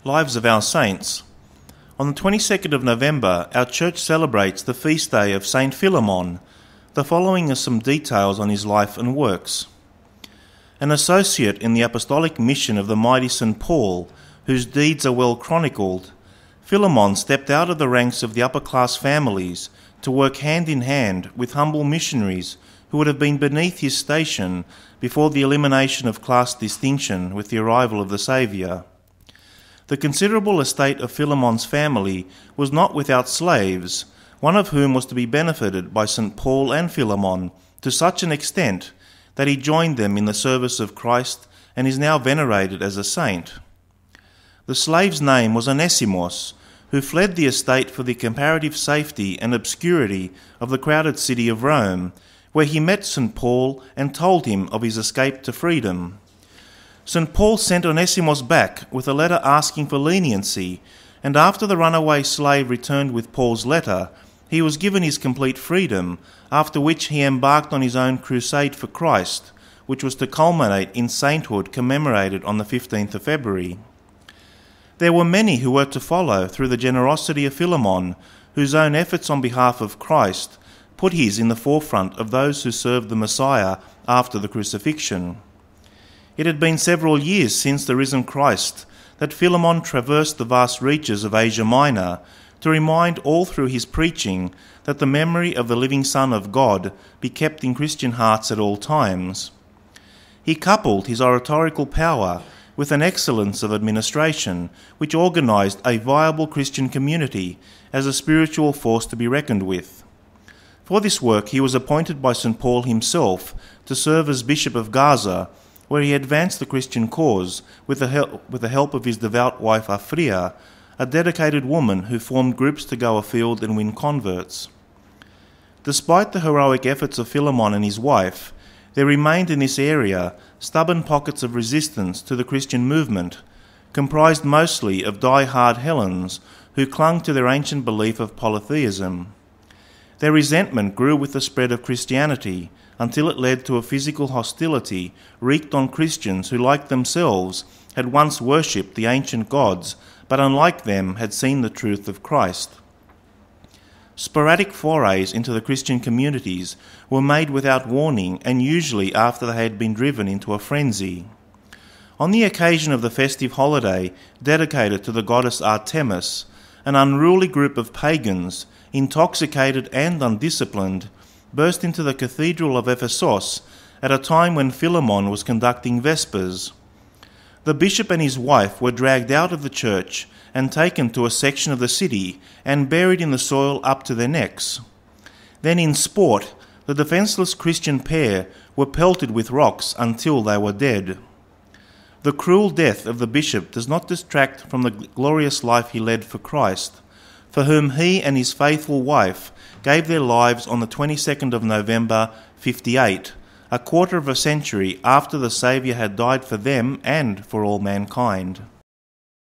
Lives of our Saints. On the 22nd of November, our church celebrates the feast day of Saint Philemon. The following are some details on his life and works. An associate in the apostolic mission of the mighty St. Paul, whose deeds are well chronicled, Philemon stepped out of the ranks of the upper-class families to work hand in hand with humble missionaries who would have been beneath his station before the elimination of class distinction with the arrival of the Saviour. The considerable estate of Philemon's family was not without slaves, one of whom was to be benefited by St. Paul and Philemon to such an extent that he joined them in the service of Christ and is now venerated as a saint. The slave's name was Onesimus, who fled the estate for the comparative safety and obscurity of the crowded city of Rome, where he met St. Paul and told him of his escape to freedom. St. Paul sent Onesimus back with a letter asking for leniency, and after the runaway slave returned with Paul's letter, he was given his complete freedom, after which he embarked on his own crusade for Christ, which was to culminate in sainthood commemorated on the 15th of February. There were many who were to follow through the generosity of Philemon, whose own efforts on behalf of Christ put his in the forefront of those who served the Messiah after the crucifixion. It had been several years since the risen Christ that Philemon traversed the vast reaches of Asia Minor to remind all through his preaching that the memory of the living Son of God be kept in Christian hearts at all times. He coupled his oratorical power with an excellence of administration which organised a viable Christian community as a spiritual force to be reckoned with. For this work he was appointed by St. Paul himself to serve as Bishop of Gaza, where he advanced the Christian cause with the help of his devout wife Afria, a dedicated woman who formed groups to go afield and win converts. Despite the heroic efforts of Philemon and his wife, there remained in this area stubborn pockets of resistance to the Christian movement, comprised mostly of die-hard Hellenes who clung to their ancient belief of polytheism. Their resentment grew with the spread of Christianity, until it led to a physical hostility wreaked on Christians who, like themselves, had once worshipped the ancient gods, but unlike them had seen the truth of Christ. Sporadic forays into the Christian communities were made without warning and usually after they had been driven into a frenzy. On the occasion of the festive holiday dedicated to the goddess Artemis, an unruly group of pagans, intoxicated and undisciplined, burst into the cathedral of Ephesus at a time when Philemon was conducting Vespers. The bishop and his wife were dragged out of the church and taken to a section of the city and buried in the soil up to their necks. Then in sport, the defenceless Christian pair were pelted with rocks until they were dead. The cruel death of the bishop does not distract from the glorious life he led for Christ, for whom he and his faithful wife gave their lives on the 22nd of November 58, a quarter of a century after the Saviour had died for them and for all mankind.